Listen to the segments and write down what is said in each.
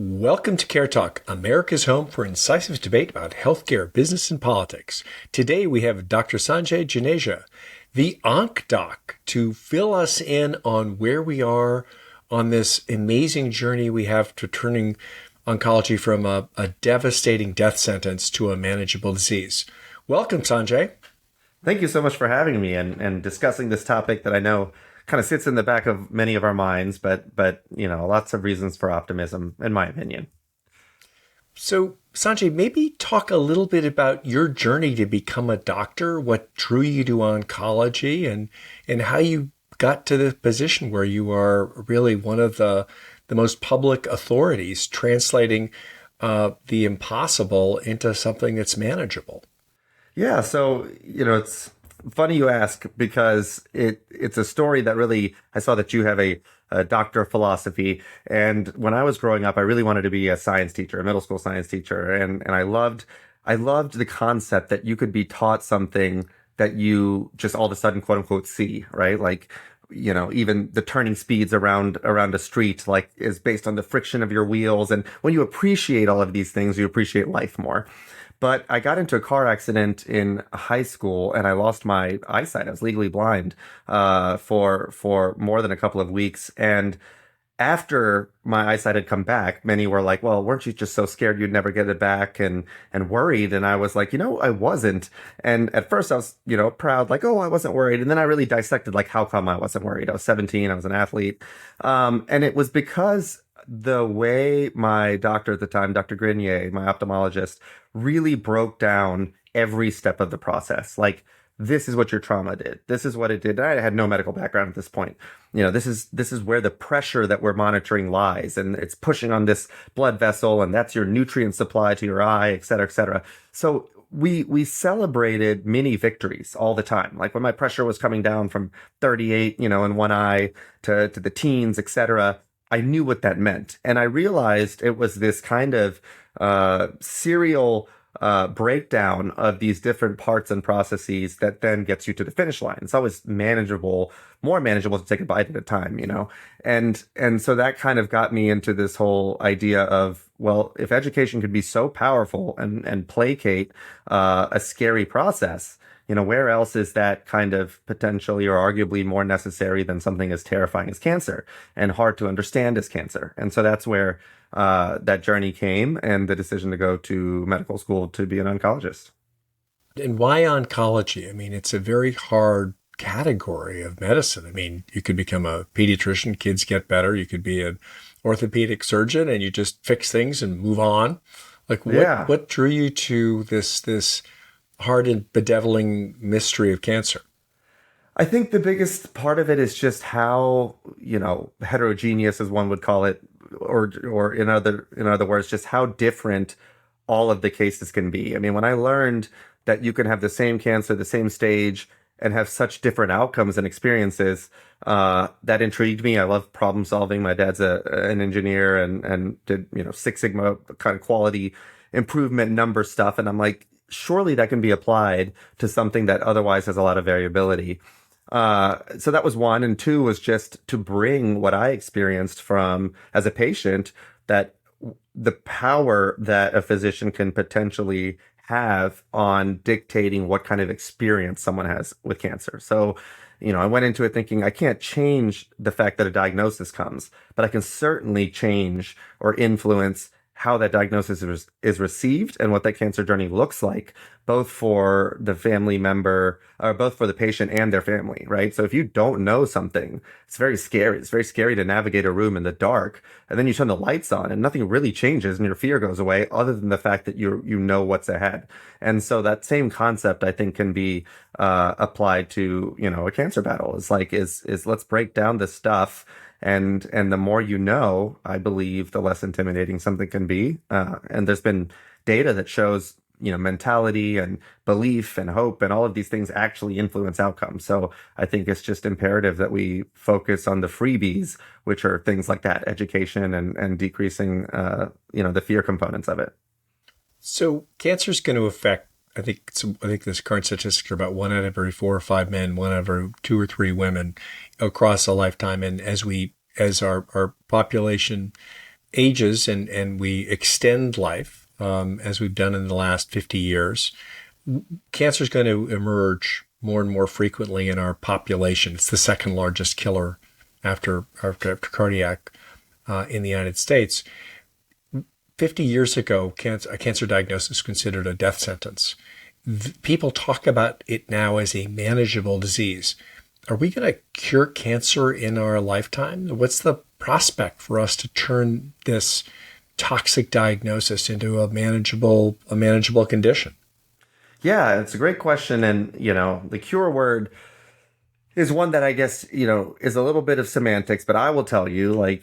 Welcome to CareTalk, America's home for incisive debate about healthcare, business, and politics. Today we have Dr. Sanjay Juneja, the OncDoc, to fill us in on where we are on this amazing journey we have to turning oncology from a devastating death sentence to a manageable disease. Welcome, Sanjay. Thank you so much for having me and discussing this topic that I know kind of sits in the back of many of our minds, but lots of reasons for optimism, in my opinion. So, Sanjay, maybe talk a little bit about your journey to become a doctor, what drew you to oncology, and how you got to the position where you are really one of the most public authorities translating the impossible into something that's manageable. Yeah, so it's funny you ask because it's a story that really I saw that you have a doctor of philosophy, and when I was growing up, I really wanted to be a science teacher, a middle school science teacher, and I loved the concept that you could be taught something that you just all of a sudden quote unquote see, right? Like even the turning speeds around a street like is based on the friction of your wheels, and when you appreciate all of these things, you appreciate life more. But I got into a car accident in high school and I lost my eyesight. I was legally blind for more than a couple of weeks. And after my eyesight had come back, many were like, well, weren't you just so scared you'd never get it back and worried? And I was like, I wasn't. And at first I was, proud, like, oh, I wasn't worried. And then I really dissected, like, how come I wasn't worried? I was 17. I was an athlete. And it was because the way my doctor at the time, Dr. Grenier, my ophthalmologist, really broke down every step of the process. Like, this is what your trauma did. This is what it did. I had no medical background at this point. This is where the pressure that we're monitoring lies, and it's pushing on this blood vessel, and that's your nutrient supply to your eye, et cetera, et cetera. So we celebrated mini victories all the time. Like when my pressure was coming down from 38, in one eye to the teens, et cetera, I knew what that meant. And I realized it was this kind of serial breakdown of these different parts and processes that then gets you to the finish line. It's always more manageable to take a bite at a time, And so that kind of got me into this whole idea of, well, if education could be so powerful and placate a scary process, where else is that kind of potentially or arguably more necessary than something as terrifying as cancer and hard to understand as cancer? And so that's where that journey came, and the decision to go to medical school to be an oncologist. And why oncology? I mean, it's a very hard category of medicine. I mean, you could become a pediatrician, kids get better. You could be an orthopedic surgeon and you just fix things and move on. Like, what drew you to this hard and bedeviling mystery of cancer? I think the biggest part of it is just how, heterogeneous, as one would call it, or in other words, just how different all of the cases can be. I mean, when I learned that you can have the same cancer, the same stage, and have such different outcomes and experiences, that intrigued me. I love problem solving. My dad's an engineer and did, Six Sigma kind of quality improvement number stuff. And I'm like, surely that can be applied to something that otherwise has a lot of variability. So that was one. And two was just to bring what I experienced from as a patient, that the power that a physician can potentially have on dictating what kind of experience someone has with cancer. So, I went into it thinking I can't change the fact that a diagnosis comes, but I can certainly change or influence how that diagnosis is received and what that cancer journey looks like, both for the family member, or both for the patient and their family, right? So if you don't know something, it's very scary. It's very scary to navigate a room in the dark, and then you turn the lights on and nothing really changes and your fear goes away other than the fact that you know what's ahead. And so that same concept, I think, can be applied to, a cancer battle. It's like, is let's break down this stuff. And the more you know, I believe, the less intimidating something can be. And there's been data that shows, mentality and belief and hope and all of these things actually influence outcomes. So I think it's just imperative that we focus on the freebies, which are things like that, education and decreasing, the fear components of it. So cancer is going to affect, I think this current statistics are about 1 out of every 4 or 5 men, 1 out of every 2 or 3 women across a lifetime. And as our population ages and we extend life, as we've done in the last 50 years, cancer is going to emerge more and more frequently in our population. It's the second largest killer after cardiac in the United States. 50 years ago, a cancer diagnosis was considered a death sentence. People talk about it now as a manageable disease. Are we going to cure cancer in our lifetime? What's the prospect for us to turn this toxic diagnosis into a manageable condition? Yeah, it's a great question. And, the cure word is one that I guess, is a little bit of semantics, but I will tell you,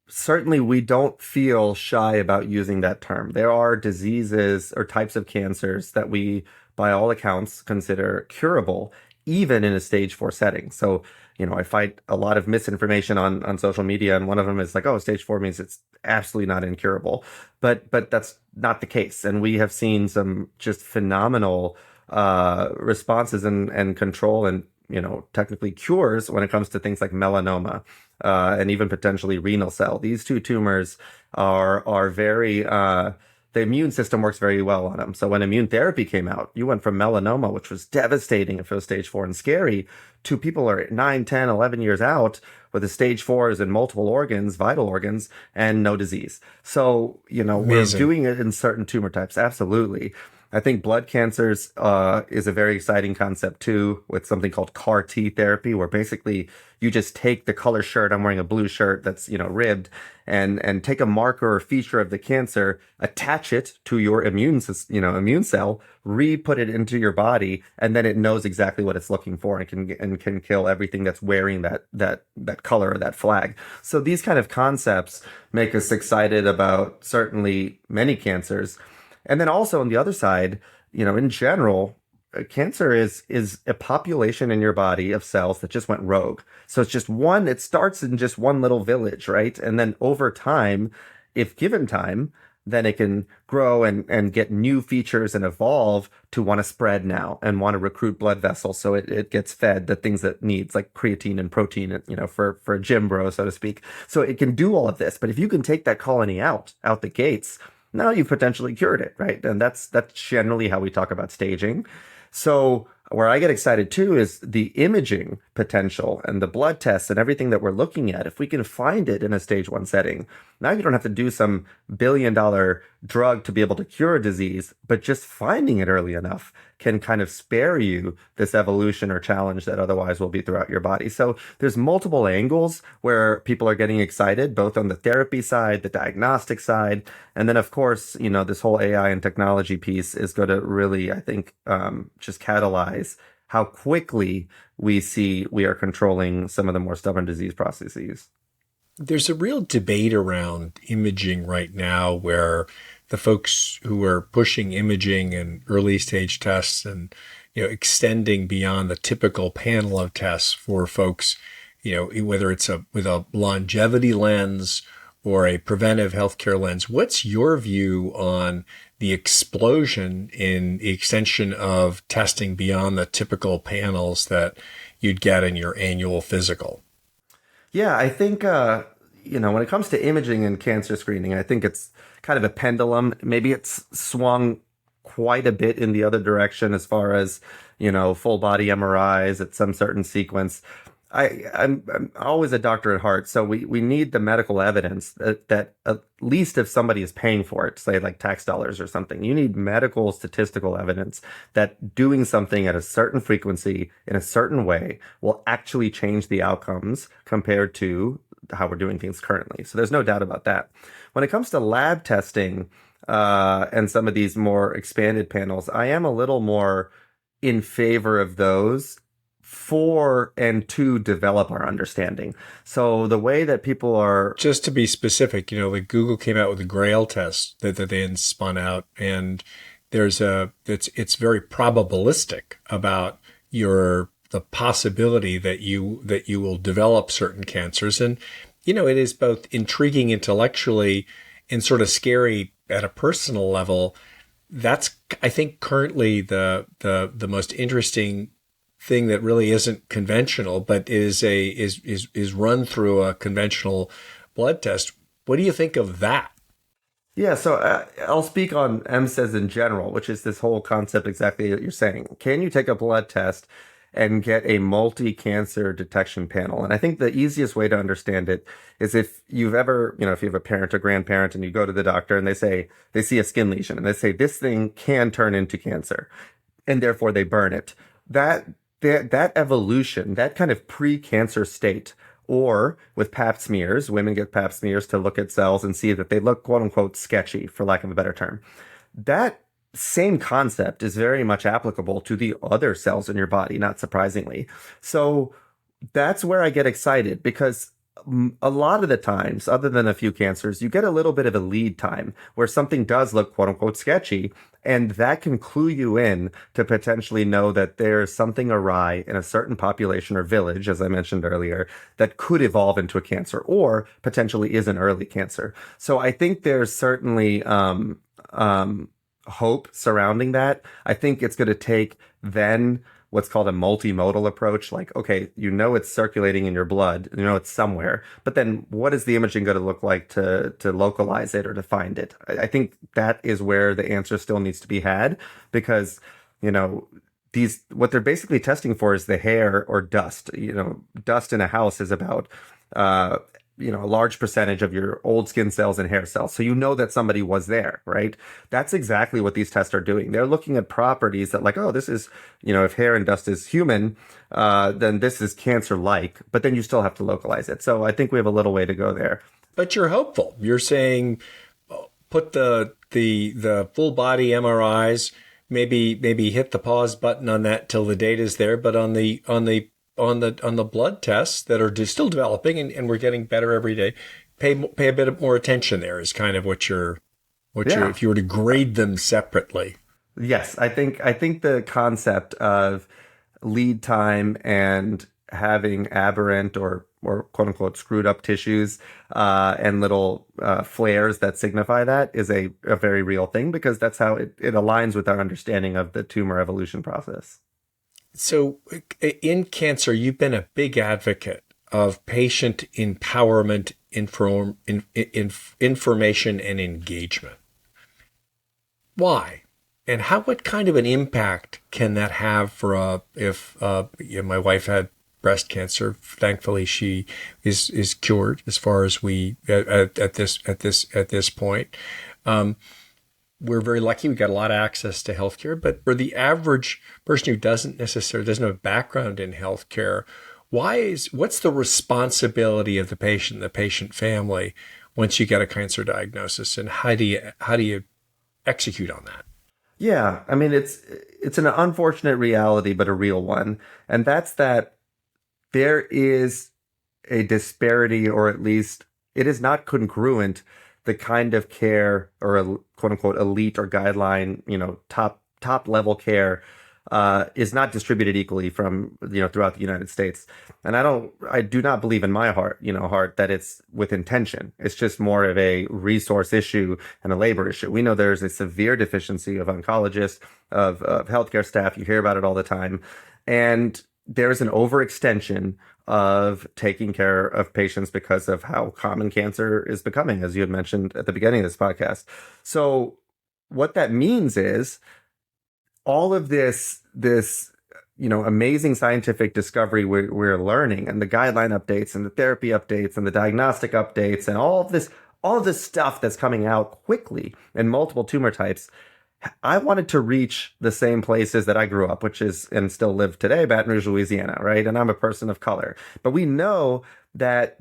certainly we don't feel shy about using that term. There are diseases or types of cancers that we, by all accounts, consider curable, even in a stage 4 setting. So, I fight a lot of misinformation on social media, and one of them is like, oh, stage 4 means it's absolutely not incurable. But that's not the case. And we have seen some just phenomenal responses and control and, technically cures when it comes to things like melanoma and even potentially renal cell. These two tumors are very the immune system works very well on them. So when immune therapy came out, you went from melanoma, which was devastating if it was stage 4 and scary, to people are 9, 10, 11 years out with the stage 4s in multiple organs, vital organs, and no disease. So, we're doing it in certain tumor types. Absolutely. I think blood cancers is a very exciting concept too, with something called CAR T therapy, where basically you just take the color shirt. I'm wearing a blue shirt that's ribbed, and take a marker or feature of the cancer, attach it to your immune cell, re-put it into your body, and then it knows exactly what it's looking for and can kill everything that's wearing that color or that flag. So these kind of concepts make us excited about certainly many cancers. And then also on the other side, in general, cancer is a population in your body of cells that just went rogue. So it starts in just one little village, right? And then over time, if given time, then it can grow and get new features and evolve to want to spread now and want to recruit blood vessels. So it gets fed the things that it needs, like creatine and protein, for a gym bro, so to speak. So it can do all of this. But if you can take that colony out the gates, now you've potentially cured it, right? And that's generally how we talk about staging. So where I get excited too is the imaging potential and the blood tests and everything that we're looking at. If we can find it in a stage 1 setting, now you don't have to do some billion-dollar drug to be able to cure a disease, but just finding it early enough can kind of spare you this evolution or challenge that otherwise will be throughout your body. So there's multiple angles where people are getting excited, both on the therapy side, the diagnostic side, and then of course, this whole AI and technology piece is going to really, I think, just catalyze how quickly we are controlling some of the more stubborn disease processes. There's a real debate around imaging right now where the folks who are pushing imaging and early stage tests and, extending beyond the typical panel of tests for folks, whether it's with a longevity lens or a preventive healthcare lens. What's your view on the explosion in the extension of testing beyond the typical panels that you'd get in your annual physical? Yeah, I think, when it comes to imaging and cancer screening, I think it's kind of a pendulum. Maybe it's swung quite a bit in the other direction as far as, full body MRIs at some certain sequence. I'm always a doctor at heart, so we need the medical evidence that at least if somebody is paying for it, say like tax dollars or something, you need medical statistical evidence that doing something at a certain frequency in a certain way will actually change the outcomes compared to how we're doing things currently. So there's no doubt about that. When it comes to lab testing and some of these more expanded panels, I am a little more in favor of those for and to develop our understanding. So the way that people are... Just to be specific, like Google came out with a Grail test that they then spun out, and it's very probabilistic about the possibility that you will develop certain cancers. And, it is both intriguing intellectually and sort of scary at a personal level. That's, I think, currently the most interesting thing that really isn't conventional, but is run through a conventional blood test. What do you think of that? Yeah, so I'll speak on MSAs in general, which is this whole concept exactly what you're saying. Can you take a blood test and get a multi-cancer detection panel? And I think the easiest way to understand it is if you've ever, if you have a parent or grandparent and you go to the doctor and they see a skin lesion and they say, this thing can turn into cancer, and therefore they burn it. That evolution, that kind of pre-cancer state, or with pap smears, women get pap smears to look at cells and see that they look quote unquote sketchy, for lack of a better term. That same concept is very much applicable to the other cells in your body, not surprisingly. So that's where I get excited because a lot of the times, other than a few cancers, you get a little bit of a lead time where something does look quote unquote sketchy. And that can clue you in to potentially know that there's something awry in a certain population or village, as I mentioned earlier, that could evolve into a cancer or potentially is an early cancer. So I think there's certainly hope surrounding that. I think it's going to take then what's called a multimodal approach. Like, okay, it's circulating in your blood, it's somewhere, but then what is the imaging going to look like to localize it or to find it? I think that is where the answer still needs to be had because, what they're basically testing for is the hair or dust. Dust in a house is about, a large percentage of your old skin cells and hair cells. So that somebody was there, right? That's exactly what these tests are doing. They're looking at properties that like, oh, this is, if hair and dust is human, then this is cancer-like, but then you still have to localize it. So I think we have a little way to go there. But you're hopeful. You're saying put the full body MRIs, maybe hit the pause button on that till the data's there, but on the blood tests that are still developing and we're getting better every day, pay a bit more attention there is kind of what you're if you were to grade them separately. Yes, I think the concept of lead time and having aberrant or quote unquote screwed up tissues and little flares that signify that is a very real thing because that's how it aligns with our understanding of the tumor evolution process. So in cancer, you've been a big advocate of patient empowerment, information, and engagement. Why? And what kind of an impact can that have for if my wife had breast cancer? Thankfully, she is cured as far as we at this point. We're very lucky. We got a lot of access to healthcare, but for the average person who doesn't have a background in healthcare, what's the responsibility of the patient family once you get a cancer diagnosis, and how do you execute on that? Yeah, I mean it's an unfortunate reality, but a real one, and that's that there is a disparity, or at least it is not congruent, the kind of care or a quote unquote elite or guideline, top level care is not distributed equally from, throughout the United States. And I do not believe in my heart that it's with intention. It's just more of a resource issue and a labor issue. We know there's a severe deficiency of oncologists, of healthcare staff. You hear about it all the time. And there's an overextension of taking care of patients because of how common cancer is becoming, as you had mentioned at the beginning of this podcast. So what that means is all of this amazing scientific discovery we're learning, and the guideline updates and the therapy updates and the diagnostic updates and all of this stuff that's coming out quickly in multiple tumor types. I wanted to reach the same places that I grew up, which is, and still live today, Baton Rouge, Louisiana, right? And I'm a person of color. But we know that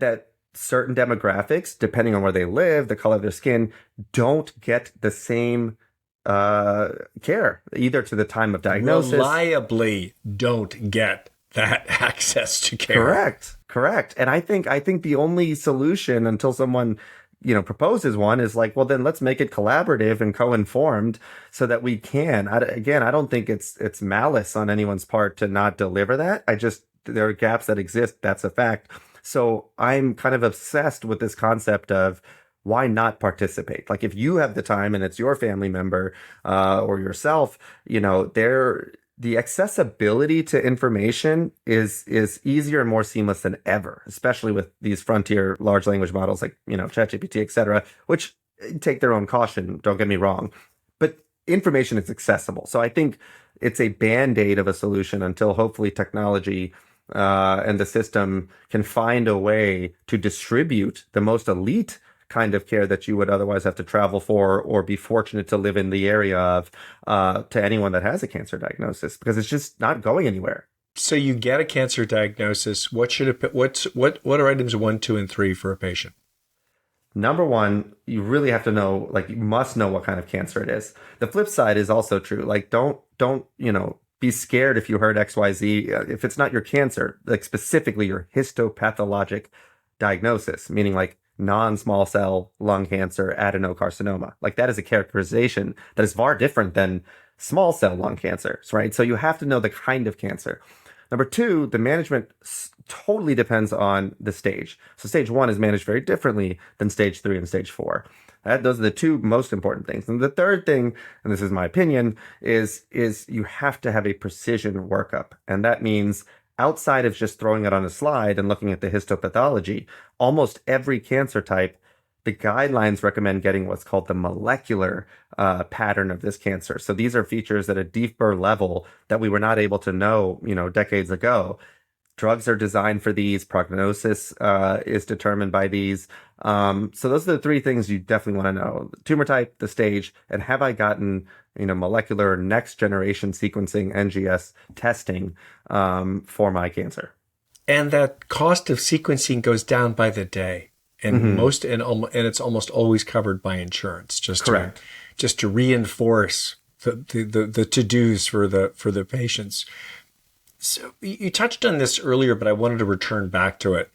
certain demographics, depending on where they live, the color of their skin, don't get the same care, either to the time of diagnosis. Reliably don't get that access to care. Correct. And I think the only solution until someone proposes one is like, well, then let's make it collaborative and co-informed so that we can. I don't think it's malice on anyone's part to not deliver that. There are gaps that exist. That's a fact. So I'm kind of obsessed with this concept of why not participate? Like if you have the time and it's your family member or yourself, the accessibility to information is easier and more seamless than ever, especially with these frontier large language models like, ChatGPT, et cetera, which take their own caution, don't get me wrong. But information is accessible. So I think it's a band-aid of a solution until hopefully technology and the system can find a way to distribute the most elite kind of care that you would otherwise have to travel for or be fortunate to live in the area of to anyone that has a cancer diagnosis, because it's just not going anywhere. So you get a cancer diagnosis. What are items 1, 2, and 3 for a patient? Number one, you really have to know, like, you must know what kind of cancer it is. The flip side is also true. Like, don't be scared if you heard XYZ. If it's not your cancer, like specifically your histopathologic diagnosis, meaning like non-small cell lung cancer, adenocarcinoma. Like, that is a characterization that is far different than small cell lung cancer, right? So you have to know the kind of cancer. Number two, the management totally depends on the stage. So stage 1 is managed very differently than stage 3 and stage 4. Those are the two most important things. And the third thing, and this is my opinion, is you have to have a precision workup. And that means outside of just throwing it on a slide and looking at the histopathology, almost every cancer type, the guidelines recommend getting what's called the molecular pattern of this cancer. So these are features at a deeper level that we were not able to know, decades ago. Drugs are designed for these. Prognosis is determined by these. So those are the three things you definitely want to know: the tumor type, the stage, and have I gotten molecular next generation sequencing NGS testing for my cancer. And that cost of sequencing goes down by the day. And it's almost always covered by insurance. Correct. Just to reinforce the to-dos for the patients. So you touched on this earlier, but I wanted to return back to it,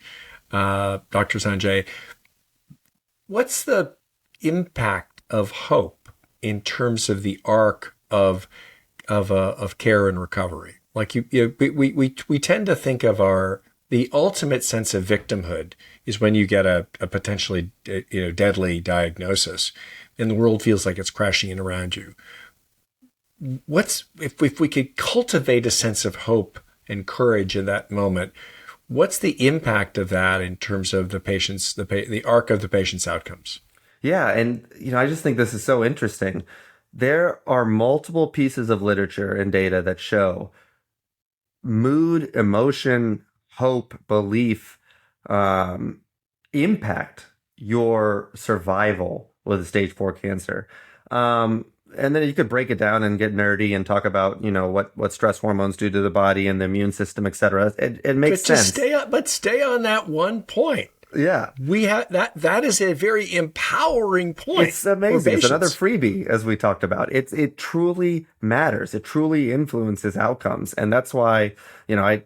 Dr. Sanjay. What's the impact of hope in terms of the arc of care and recovery? Like we tend to think of the ultimate sense of victimhood is when you get a potentially deadly diagnosis and the world feels like it's crashing in around you. If we could cultivate a sense of hope and courage in that moment, what's the impact of that in terms of the arc of the patient's outcomes? Yeah, and I just think this is so interesting. There are multiple pieces of literature and data that show mood, emotion, hope, belief impact your survival with a stage 4 cancer. And then you could break it down and get nerdy and talk about, what stress hormones do to the body and the immune system, et cetera. It makes sense. Stay on that one point. Yeah. We have that is a very empowering point. It's amazing. It's another freebie, as we talked about. It truly matters. It truly influences outcomes. And that's why, I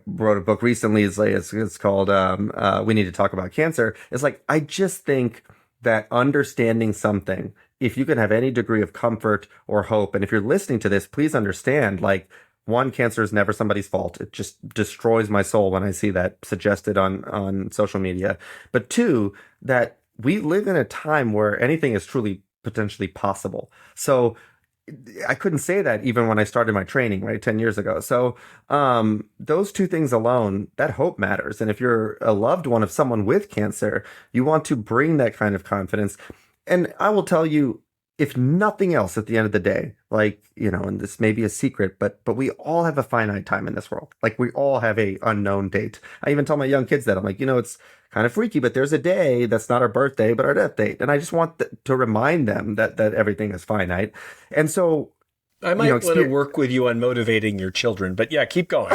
wrote a book recently. It's called We Need to Talk About Cancer. It's like, I just think that understanding something, if you can have any degree of comfort or hope, and if you're listening to this, please understand, like, one, cancer is never somebody's fault. It just destroys my soul when I see that suggested on social media. But two, that we live in a time where anything is truly potentially possible. So I couldn't say that even when I started my training, right, 10 years ago. So those two things alone, that hope matters. And if you're a loved one of someone with cancer, you want to bring that kind of confidence. And I will tell you, if nothing else, at the end of the day, like, and this may be a secret, but we all have a finite time in this world. Like, we all have a unknown date. I even tell my young kids that. I'm like, it's kind of freaky, but there's a day that's not our birthday, but our death date. And I just want to remind them that everything is finite. And so I might want to work with you on motivating your children, but yeah, keep going.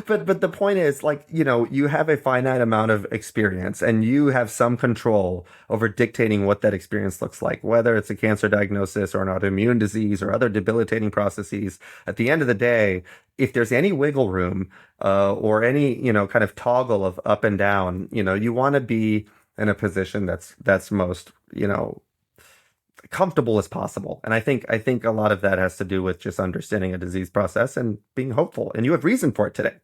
But the point is, like, you have a finite amount of experience and you have some control over dictating what that experience looks like, whether it's a cancer diagnosis or an autoimmune disease or other debilitating processes. At the end of the day, if there's any wiggle room or any, kind of toggle of up and down, you want to be in a position that's most, comfortable as possible. And I think a lot of that has to do with just understanding a disease process and being hopeful. And you have reason for it today.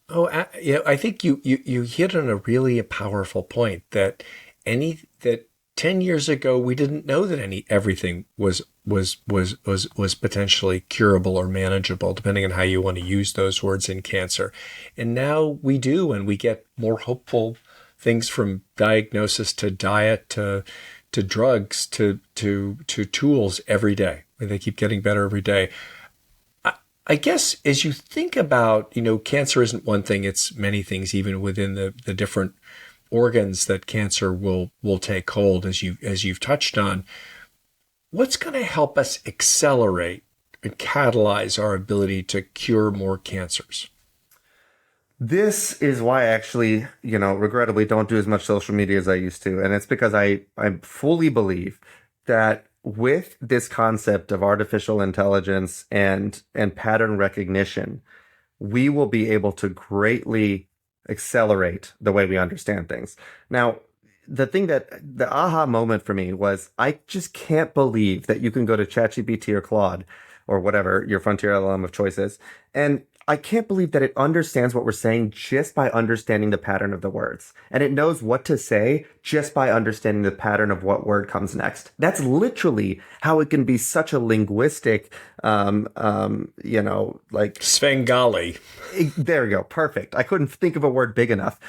Oh, I think you hit on a really powerful point that 10 years ago, we didn't know that everything was potentially curable or manageable, depending on how you want to use those words in cancer. And now we do, and we get more hopeful things from diagnosis to diet to drugs to tools every day. They keep getting better every day. I guess as you think about, cancer isn't one thing, it's many things, even within the different organs that cancer will take hold, as you've touched on. What's going to help us accelerate and catalyze our ability to cure more cancers? This is why I actually, regrettably don't do as much social media as I used to. And it's because I fully believe that with this concept of artificial intelligence and pattern recognition, we will be able to greatly accelerate the way we understand things. Now, the thing that the aha moment for me was, I just can't believe that you can go to ChatGPT or Claude or whatever your frontier LLM of choice is, and I can't believe that it understands what we're saying just by understanding the pattern of the words. And it knows what to say just by understanding the pattern of what word comes next. That's literally how it can be such a linguistic, Svengali. There we go. Perfect. I couldn't think of a word big enough.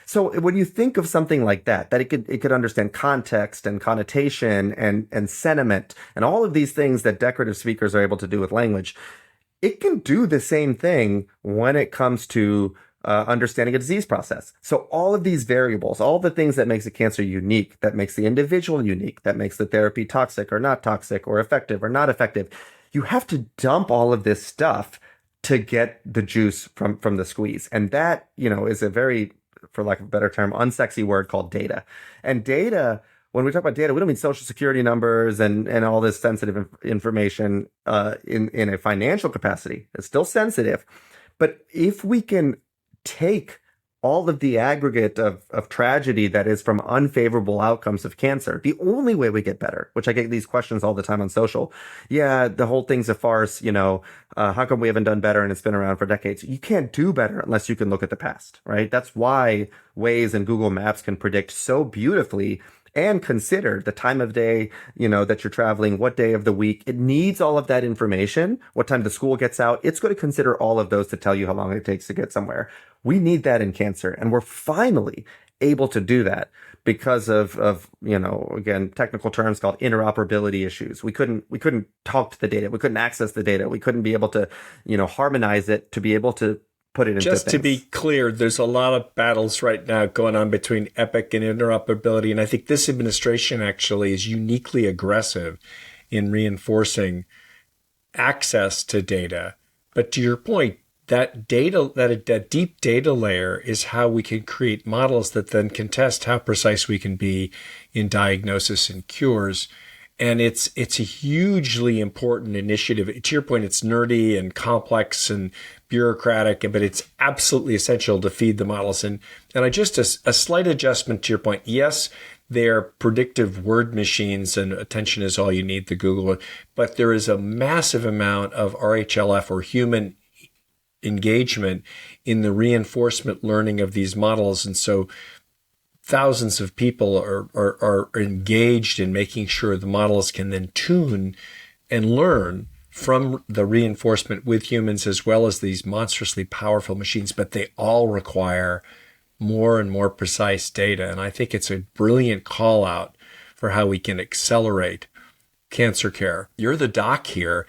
So when you think of something like that it could understand context and connotation and sentiment and all of these things that decorative speakers are able to do with language, it can do the same thing when it comes to understanding a disease process. So all of these variables, all the things that makes a cancer unique, that makes the individual unique, that makes the therapy toxic or not toxic or effective or not effective, you have to dump all of this stuff to get the juice from the squeeze. And that, is a very, for lack of a better term, unsexy word called data. And data, when we talk about data, we don't mean social security numbers and all this sensitive information in a financial capacity. It's still sensitive. But if we can take all of the aggregate of tragedy that is from unfavorable outcomes of cancer, the only way we get better, which I get these questions all the time on social. Yeah, the whole thing's a farce. How come we haven't done better and it's been around for decades? You can't do better unless you can look at the past, right? That's why Waze and Google Maps can predict so beautifully and consider the time of day, that you're traveling, what day of the week. It needs all of that information, what time the school gets out. It's going to consider all of those to tell you how long it takes to get somewhere. We need that in cancer. And we're finally able to do that because of again, technical terms called interoperability issues. We couldn't talk to the data. We couldn't access the data. We couldn't be able to, harmonize it to be able to put it into Just things. To be clear, there's a lot of battles right now going on between Epic and interoperability. And I think this administration actually is uniquely aggressive in reinforcing access to data. But to your point, that deep data layer is how we can create models that then can test how precise we can be in diagnosis and cures. And it's a hugely important initiative. To your point, it's nerdy and complex and bureaucratic, but it's absolutely essential to feed the models. And I just, a slight adjustment to your point. Yes, they're predictive word machines and attention is all you need, the Google, but there is a massive amount of RHLF or human engagement in the reinforcement learning of these models. And so thousands of people are engaged in making sure the models can then tune and learn from the reinforcement with humans as well as these monstrously powerful machines, but they all require more and more precise data. And I think it's a brilliant call out for how we can accelerate cancer care. You're the doc here.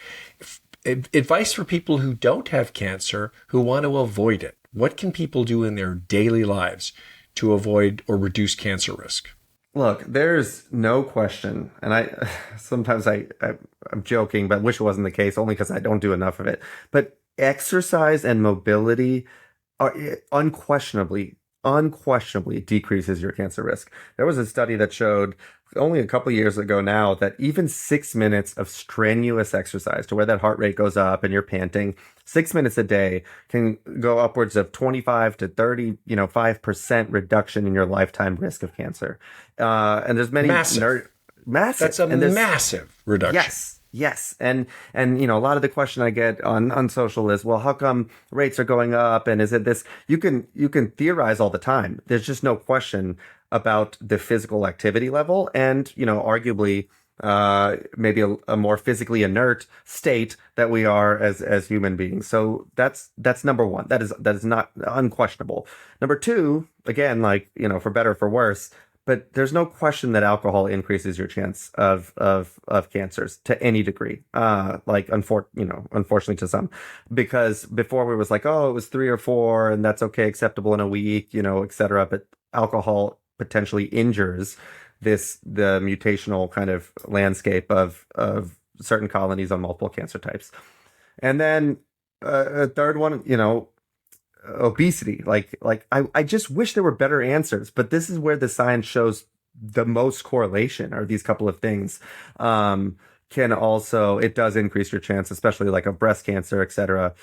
Advice for people who don't have cancer, who want to avoid it. What can people do in their daily lives to avoid or reduce cancer risk? Look, there's no question, and I sometimes I'm joking, but wish it wasn't the case, only because I don't do enough of it. But exercise and mobility are unquestionably decreases your cancer risk. There was a study that showed only a couple years ago now that even 6 minutes of strenuous exercise, to where that heart rate goes up and you're panting, 6 minutes a day can go upwards of 25 to 5% reduction in your lifetime risk of cancer. And there's many massive. Massive. That's a massive reduction. Yes. Yes. And a lot of the question I get on social is, well, how come rates are going up? And is it this? You can theorize all the time. There's just no question about the physical activity level and, arguably maybe a more physically inert state that we are as human beings. So that's number one. That is not unquestionable. Number two, again, like, for better or for worse, but there's no question that alcohol increases your chance of cancers to any degree. Unfortunately to some, because before we was like, oh, it was 3 or 4 and that's okay, acceptable in a week, et cetera. But alcohol potentially injures the mutational kind of landscape of certain colonies on multiple cancer types. And then a third one, obesity. I just wish there were better answers, but this is where the science shows the most correlation, are these couple of things. It does increase your chance, especially like of breast cancer, et cetera,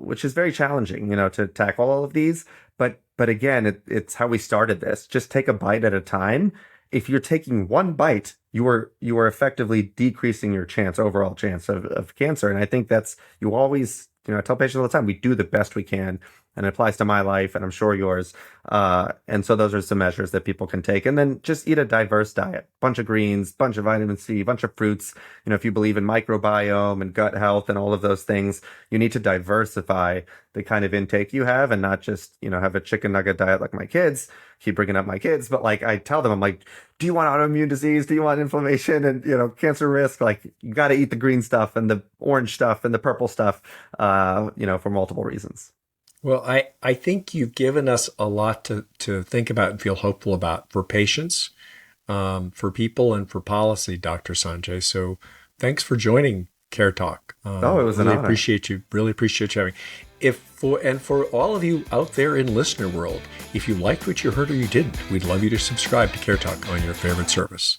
which is very challenging, to tackle all of these. But again, it's how we started this. Just take a bite at a time. If you're taking one bite, you are effectively decreasing your overall chance of cancer. And I think you always, I tell patients all the time, we do the best we can, and it applies to my life and I'm sure yours. And so those are some measures that people can take. And then just eat a diverse diet, bunch of greens, bunch of vitamin C, bunch of fruits. If you believe in microbiome and gut health and all of those things, you need to diversify the kind of intake you have and not just, have a chicken nugget diet like my kids. Keep bringing up my kids, but like I tell them, I'm like, do you want autoimmune disease? Do you want inflammation and, cancer risk? Like, you got to eat the green stuff and the orange stuff and the purple stuff, for multiple reasons. Well, I think you've given us a lot to think about and feel hopeful about for patients, for people, and for policy, Dr. Sanjay. So thanks for joining CareTalk. It was an honor. Really appreciate you having. For all of you out there in listener world, if you liked what you heard or you didn't, we'd love you to subscribe to CareTalk on your favorite service.